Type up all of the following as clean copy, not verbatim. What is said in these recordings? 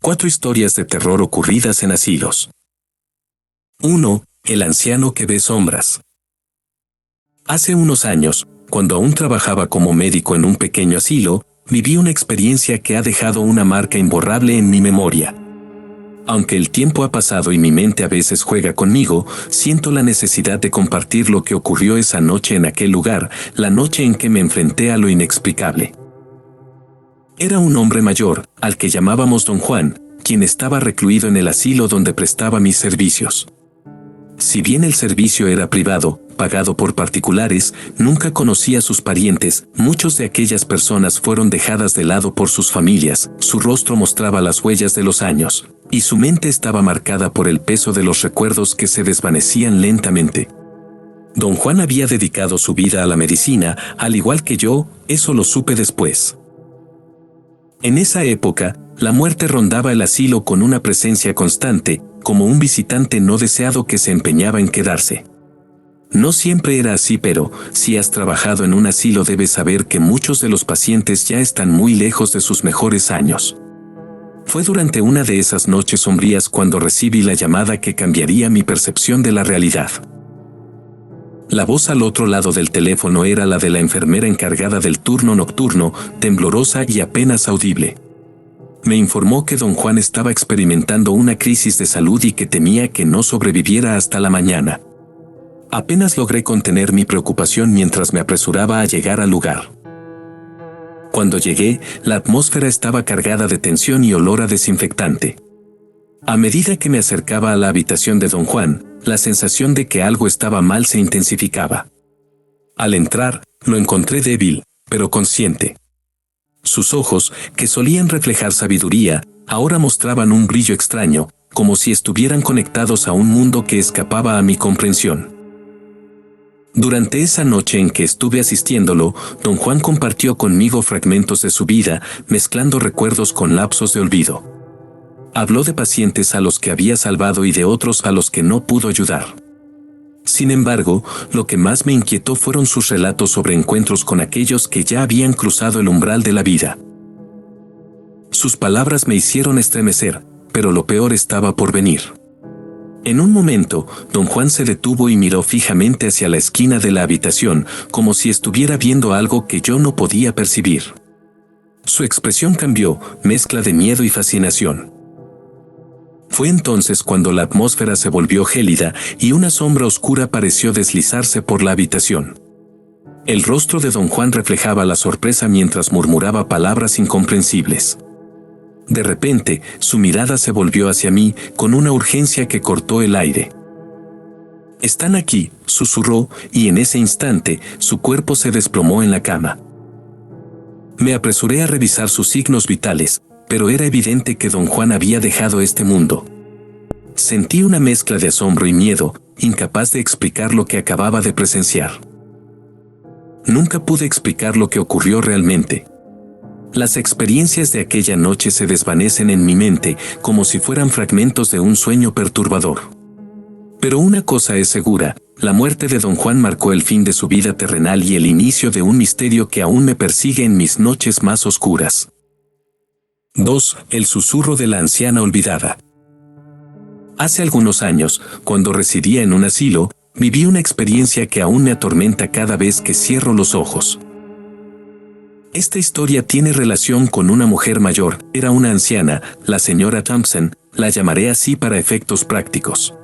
4 historias de terror ocurridas en asilos. 1. El anciano que ve sombras. Hace unos años, cuando aún trabajaba como médico en un pequeño asilo, viví una experiencia que ha dejado una marca imborrable en mi memoria. Aunque el tiempo ha pasado y mi mente a veces juega conmigo, siento la necesidad de compartir lo que ocurrió esa noche en aquel lugar, la noche en que me enfrenté a lo inexplicable. Era un hombre mayor, al que llamábamos Don Juan, quien estaba recluido en el asilo donde prestaba mis servicios. Si bien el servicio era privado, pagado por particulares, nunca conocí a sus parientes. Muchos de aquellas personas fueron dejadas de lado por sus familias, su rostro mostraba las huellas de los años, y su mente estaba marcada por el peso de los recuerdos que se desvanecían lentamente. Don Juan había dedicado su vida a la medicina, al igual que yo, eso lo supe después. En esa época, la muerte rondaba el asilo con una presencia constante, como un visitante no deseado que se empeñaba en quedarse. No siempre era así, pero si has trabajado en un asilo debes saber que muchos de los pacientes ya están muy lejos de sus mejores años. Fue durante una de esas noches sombrías cuando recibí la llamada que cambiaría mi percepción de la realidad. La voz al otro lado del teléfono era la de la enfermera encargada del turno nocturno, temblorosa y apenas audible. Me informó que Don Juan estaba experimentando una crisis de salud y que temía que no sobreviviera hasta la mañana. Apenas logré contener mi preocupación mientras me apresuraba a llegar al lugar. Cuando llegué, la atmósfera estaba cargada de tensión y olor a desinfectante. A medida que me acercaba a la habitación de Don Juan, la sensación de que algo estaba mal se intensificaba. Al entrar, lo encontré débil, pero consciente. Sus ojos, que solían reflejar sabiduría, ahora mostraban un brillo extraño, como si estuvieran conectados a un mundo que escapaba a mi comprensión. Durante esa noche en que estuve asistiéndolo, Don Juan compartió conmigo fragmentos de su vida, mezclando recuerdos con lapsos de olvido. Habló de pacientes a los que había salvado y de otros a los que no pudo ayudar. Sin embargo, lo que más me inquietó fueron sus relatos sobre encuentros con aquellos que ya habían cruzado el umbral de la vida. Sus palabras me hicieron estremecer, pero lo peor estaba por venir. En un momento, Don Juan se detuvo y miró fijamente hacia la esquina de la habitación, como si estuviera viendo algo que yo no podía percibir. Su expresión cambió, mezcla de miedo y fascinación. Fue entonces cuando la atmósfera se volvió gélida y una sombra oscura pareció deslizarse por la habitación. El rostro de Don Juan reflejaba la sorpresa mientras murmuraba palabras incomprensibles. De repente, su mirada se volvió hacia mí con una urgencia que cortó el aire. «Están aquí», susurró, y en ese instante, su cuerpo se desplomó en la cama. Me apresuré a revisar sus signos vitales, pero era evidente que Don Juan había dejado este mundo. Sentí una mezcla de asombro y miedo, incapaz de explicar lo que acababa de presenciar. Nunca pude explicar lo que ocurrió realmente. Las experiencias de aquella noche se desvanecen en mi mente como si fueran fragmentos de un sueño perturbador. Pero una cosa es segura, la muerte de Don Juan marcó el fin de su vida terrenal y el inicio de un misterio que aún me persigue en mis noches más oscuras. 2. El susurro de la anciana olvidada. Hace algunos años, cuando residía en un asilo, viví una experiencia que aún me atormenta cada vez que cierro los ojos. Esta historia tiene relación con una mujer mayor, era una anciana, la señora Thompson, la llamaré así para efectos prácticos.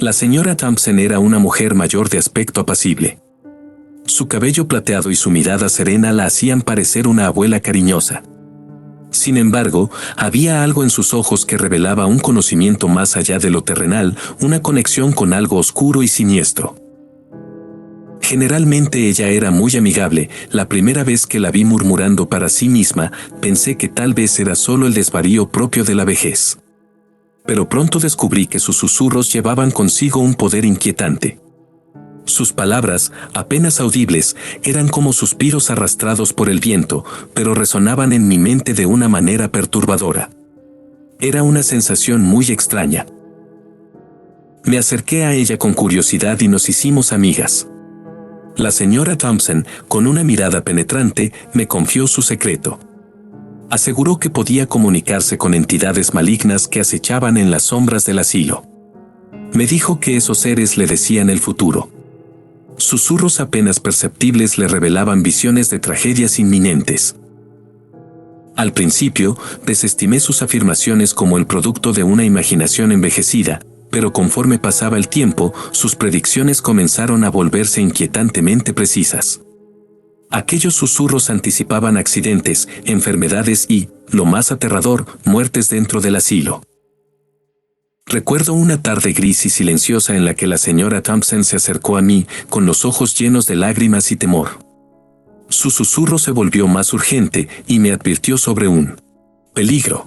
La señora Thompson era una mujer mayor de aspecto apacible. Su cabello plateado y su mirada serena la hacían parecer una abuela cariñosa. Sin embargo, había algo en sus ojos que revelaba un conocimiento más allá de lo terrenal, una conexión con algo oscuro y siniestro. Generalmente ella era muy amigable. La primera vez que la vi murmurando para sí misma, pensé que tal vez era solo el desvarío propio de la vejez. Pero pronto descubrí que sus susurros llevaban consigo un poder inquietante. Sus palabras, apenas audibles, eran como suspiros arrastrados por el viento, pero resonaban en mi mente de una manera perturbadora. Era una sensación muy extraña. Me acerqué a ella con curiosidad y nos hicimos amigas. La señora Thompson, con una mirada penetrante, me confió su secreto. Aseguró que podía comunicarse con entidades malignas que acechaban en las sombras del asilo. Me dijo que esos seres le decían el futuro. Susurros apenas perceptibles le revelaban visiones de tragedias inminentes. Al principio, desestimé sus afirmaciones como el producto de una imaginación envejecida, pero conforme pasaba el tiempo, sus predicciones comenzaron a volverse inquietantemente precisas. Aquellos susurros anticipaban accidentes, enfermedades y, lo más aterrador, muertes dentro del asilo. Recuerdo una tarde gris y silenciosa en la que la señora Thompson se acercó a mí, con los ojos llenos de lágrimas y temor. Su susurro se volvió más urgente y me advirtió sobre un peligro.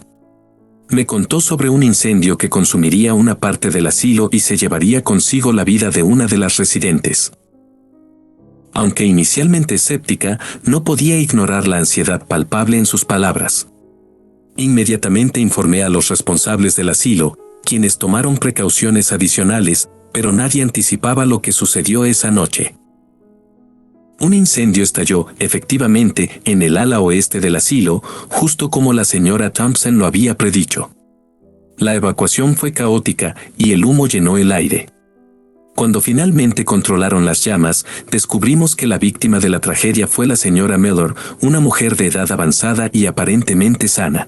Me contó sobre un incendio que consumiría una parte del asilo y se llevaría consigo la vida de una de las residentes. Aunque inicialmente escéptica, no podía ignorar la ansiedad palpable en sus palabras. Inmediatamente informé a los responsables del asilo, quienes tomaron precauciones adicionales, pero nadie anticipaba lo que sucedió esa noche. Un incendio estalló, efectivamente, en el ala oeste del asilo, justo como la señora Thompson lo había predicho. La evacuación fue caótica y el humo llenó el aire. Cuando finalmente controlaron las llamas, descubrimos que la víctima de la tragedia fue la señora Mellor, una mujer de edad avanzada y aparentemente sana.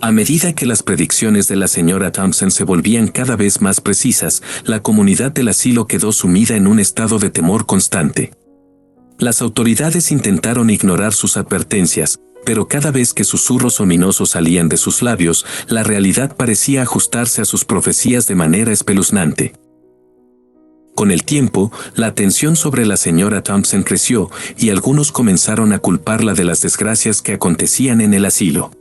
A medida que las predicciones de la señora Thompson se volvían cada vez más precisas, la comunidad del asilo quedó sumida en un estado de temor constante. Las autoridades intentaron ignorar sus advertencias, pero cada vez que susurros ominosos salían de sus labios, la realidad parecía ajustarse a sus profecías de manera espeluznante. Con el tiempo, la atención sobre la señora Thompson creció y algunos comenzaron a culparla de las desgracias que acontecían en el asilo.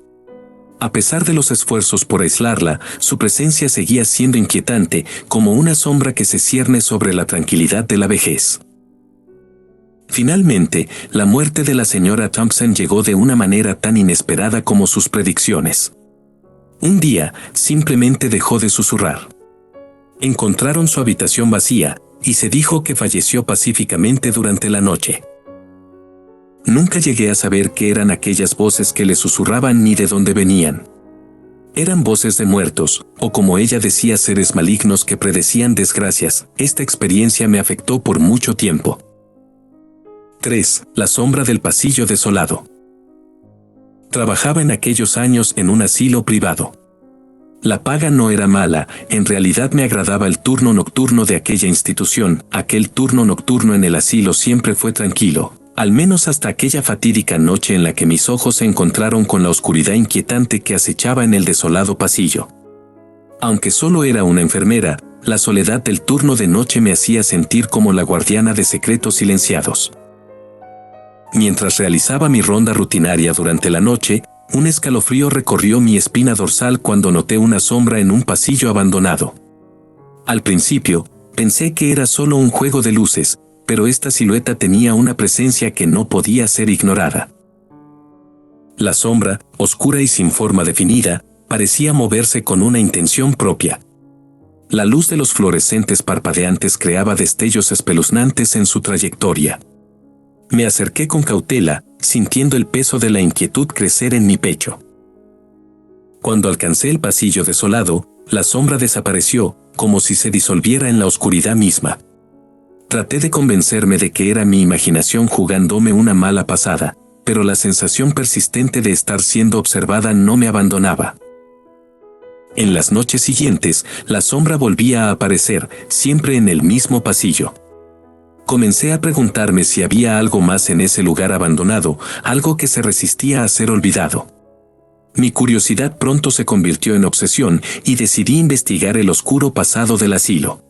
A pesar de los esfuerzos por aislarla, su presencia seguía siendo inquietante, como una sombra que se cierne sobre la tranquilidad de la vejez. Finalmente, la muerte de la señora Thompson llegó de una manera tan inesperada como sus predicciones. Un día, simplemente dejó de susurrar. Encontraron su habitación vacía, y se dijo que falleció pacíficamente durante la noche. Nunca llegué a saber qué eran aquellas voces que le susurraban ni de dónde venían. Eran voces de muertos, o como ella decía, seres malignos que predecían desgracias. Esta experiencia me afectó por mucho tiempo. 3. La sombra del pasillo desolado. Trabajaba en aquellos años en un asilo privado. La paga no era mala, en realidad me agradaba el turno nocturno de aquella institución. Aquel turno nocturno en el asilo siempre fue tranquilo, al menos hasta aquella fatídica noche en la que mis ojos se encontraron con la oscuridad inquietante que acechaba en el desolado pasillo. Aunque solo era una enfermera, la soledad del turno de noche me hacía sentir como la guardiana de secretos silenciados. Mientras realizaba mi ronda rutinaria durante la noche, un escalofrío recorrió mi espina dorsal cuando noté una sombra en un pasillo abandonado. Al principio, pensé que era solo un juego de luces, pero esta silueta tenía una presencia que no podía ser ignorada. La sombra, oscura y sin forma definida, parecía moverse con una intención propia. La luz de los fluorescentes parpadeantes creaba destellos espeluznantes en su trayectoria. Me acerqué con cautela, sintiendo el peso de la inquietud crecer en mi pecho. Cuando alcancé el pasillo desolado, la sombra desapareció, como si se disolviera en la oscuridad misma. Traté de convencerme de que era mi imaginación jugándome una mala pasada, pero la sensación persistente de estar siendo observada no me abandonaba. En las noches siguientes, la sombra volvía a aparecer, siempre en el mismo pasillo. Comencé a preguntarme si había algo más en ese lugar abandonado, algo que se resistía a ser olvidado. Mi curiosidad pronto se convirtió en obsesión y decidí investigar el oscuro pasado del asilo.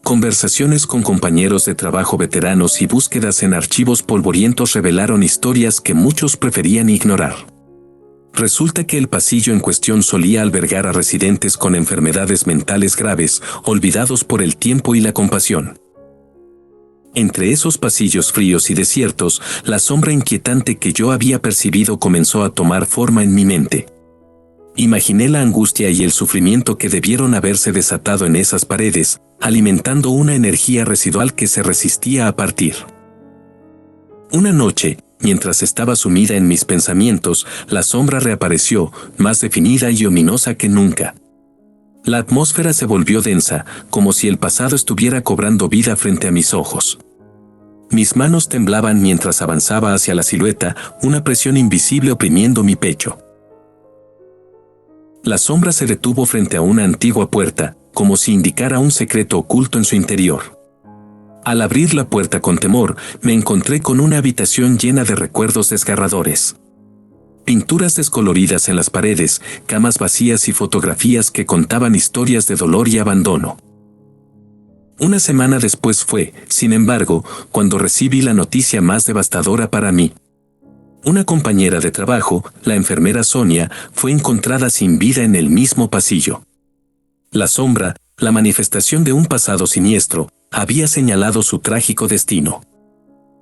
Conversaciones con compañeros de trabajo veteranos y búsquedas en archivos polvorientos revelaron historias que muchos preferían ignorar. Resulta que el pasillo en cuestión solía albergar a residentes con enfermedades mentales graves, olvidados por el tiempo y la compasión. Entre esos pasillos fríos y desiertos, la sombra inquietante que yo había percibido comenzó a tomar forma en mi mente. Imaginé la angustia y el sufrimiento que debieron haberse desatado en esas paredes, alimentando una energía residual que se resistía a partir. Una noche, mientras estaba sumida en mis pensamientos, la sombra reapareció, más definida y ominosa que nunca. La atmósfera se volvió densa, como si el pasado estuviera cobrando vida frente a mis ojos. Mis manos temblaban mientras avanzaba hacia la silueta, una presión invisible oprimiendo mi pecho. La sombra se detuvo frente a una antigua puerta, como si indicara un secreto oculto en su interior. Al abrir la puerta con temor, me encontré con una habitación llena de recuerdos desgarradores. Pinturas descoloridas en las paredes, camas vacías y fotografías que contaban historias de dolor y abandono. Una semana después fue, sin embargo, cuando recibí la noticia más devastadora para mí. Una compañera de trabajo, la enfermera Sonia, fue encontrada sin vida en el mismo pasillo. La sombra, la manifestación de un pasado siniestro, había señalado su trágico destino.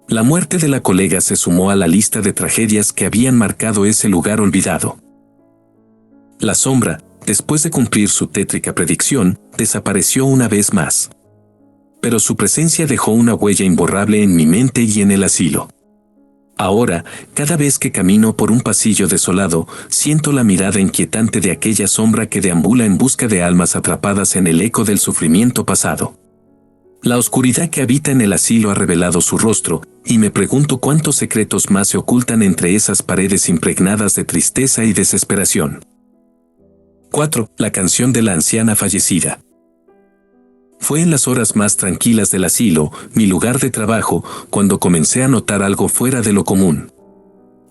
La muerte de la colega se sumó a la lista de tragedias que habían marcado ese lugar olvidado. La sombra, después de cumplir su tétrica predicción, desapareció una vez más. Pero su presencia dejó una huella imborrable en mi mente y en el asilo. Ahora, cada vez que camino por un pasillo desolado, siento la mirada inquietante de aquella sombra que deambula en busca de almas atrapadas en el eco del sufrimiento pasado. La oscuridad que habita en el asilo ha revelado su rostro, y me pregunto cuántos secretos más se ocultan entre esas paredes impregnadas de tristeza y desesperación. 4. La canción de la anciana fallecida. Fue en las horas más tranquilas del asilo, mi lugar de trabajo, cuando comencé a notar algo fuera de lo común.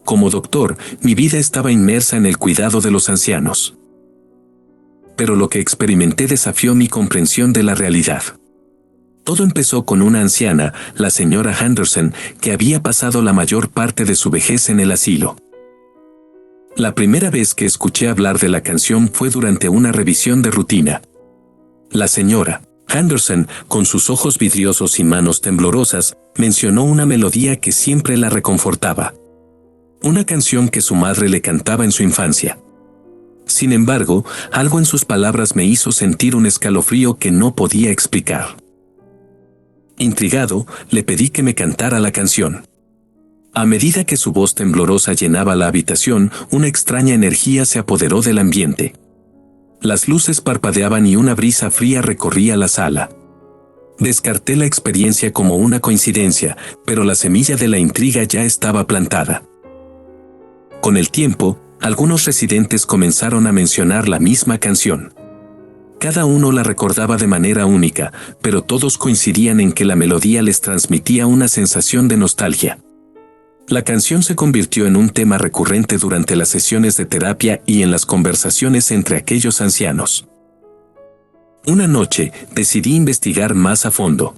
Como doctor, mi vida estaba inmersa en el cuidado de los ancianos. Pero lo que experimenté desafió mi comprensión de la realidad. Todo empezó con una anciana, la señora Henderson, que había pasado la mayor parte de su vejez en el asilo. La primera vez que escuché hablar de la canción fue durante una revisión de rutina. La señora Henderson, con sus ojos vidriosos y manos temblorosas, mencionó una melodía que siempre la reconfortaba. Una canción que su madre le cantaba en su infancia. Sin embargo, algo en sus palabras me hizo sentir un escalofrío que no podía explicar. Intrigado, le pedí que me cantara la canción. A medida que su voz temblorosa llenaba la habitación, una extraña energía se apoderó del ambiente. Las luces parpadeaban y una brisa fría recorría la sala. Descarté la experiencia como una coincidencia, pero la semilla de la intriga ya estaba plantada. Con el tiempo, algunos residentes comenzaron a mencionar la misma canción. Cada uno la recordaba de manera única, pero todos coincidían en que la melodía les transmitía una sensación de nostalgia. La canción se convirtió en un tema recurrente durante las sesiones de terapia y en las conversaciones entre aquellos ancianos. Una noche, decidí investigar más a fondo.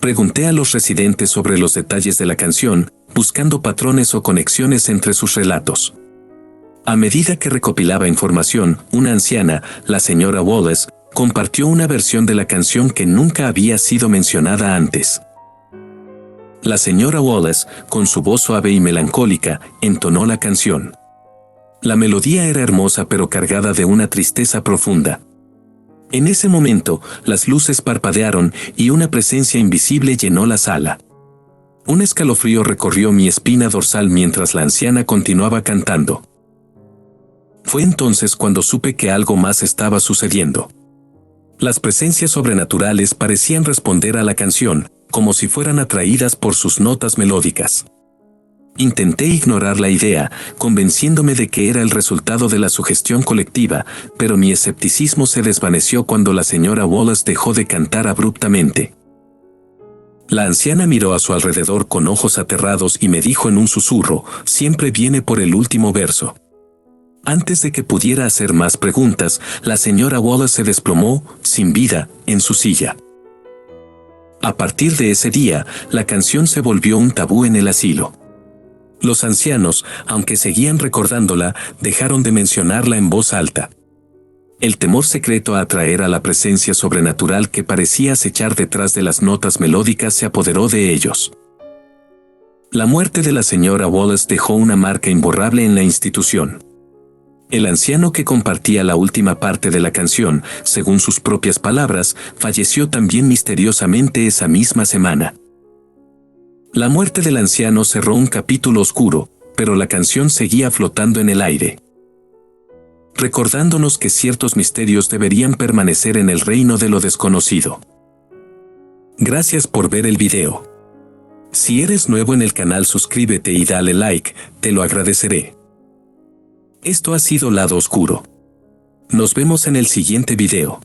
Pregunté a los residentes sobre los detalles de la canción, buscando patrones o conexiones entre sus relatos. A medida que recopilaba información, una anciana, la señora Wallace, compartió una versión de la canción que nunca había sido mencionada antes. La señora Wallace, con su voz suave y melancólica, entonó la canción. La melodía era hermosa pero cargada de una tristeza profunda. En ese momento, las luces parpadearon y una presencia invisible llenó la sala. Un escalofrío recorrió mi espina dorsal mientras la anciana continuaba cantando. Fue entonces cuando supe que algo más estaba sucediendo. Las presencias sobrenaturales parecían responder a la canción, como si fueran atraídas por sus notas melódicas. Intenté ignorar la idea, convenciéndome de que era el resultado de la sugestión colectiva, pero mi escepticismo se desvaneció cuando la señora Wallace dejó de cantar abruptamente. La anciana miró a su alrededor con ojos aterrados y me dijo en un susurro, «Siempre viene por el último verso». Antes de que pudiera hacer más preguntas, la señora Wallace se desplomó, sin vida, en su silla. A partir de ese día, la canción se volvió un tabú en el asilo. Los ancianos, aunque seguían recordándola, dejaron de mencionarla en voz alta. El temor secreto a atraer a la presencia sobrenatural que parecía acechar detrás de las notas melódicas se apoderó de ellos. La muerte de la señora Wallace dejó una marca imborrable en la institución. El anciano que compartía la última parte de la canción, según sus propias palabras, falleció también misteriosamente esa misma semana. La muerte del anciano cerró un capítulo oscuro, pero la canción seguía flotando en el aire, recordándonos que ciertos misterios deberían permanecer en el reino de lo desconocido. Gracias por ver el video. Si eres nuevo en el canal, suscríbete y dale like, te lo agradeceré. Esto ha sido Lado Oscuro. Nos vemos en el siguiente video.